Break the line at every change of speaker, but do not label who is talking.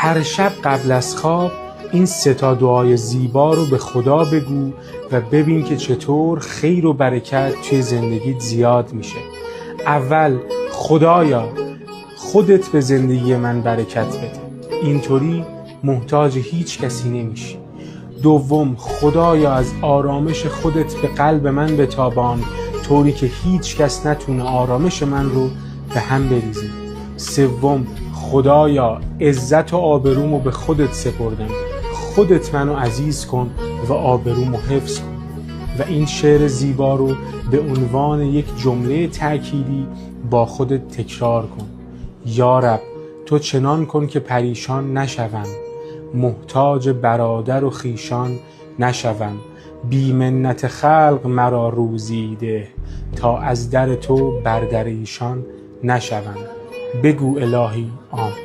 هر شب قبل از خواب این 3 دعای زیبا رو به خدا بگو و ببین که چطور خیر و برکت توی زندگیت زیاد میشه. اول خدایا خودت به زندگی من برکت بده، اینطوری محتاج هیچ کسی نمیشی. دوم خدایا از آرامش خودت به قلب من بتابان، طوری که هیچ کس نتونه آرامش من رو به هم بریزه. سوم خدایا عزت و آبرومو به خودت سپردم، خودت منو عزیز کن و آبرومو حفظ کن. و این شعر زیبا رو به عنوان یک جمله تأکیدی با خودت تکرار کن. یا رب تو چنان کن که پریشان نشوم، محتاج برادر و خیشان نشوم، بی منت خلق مرا روزی ده، تا از در تو بر در ایشان نشوم. بگو الهی آمین.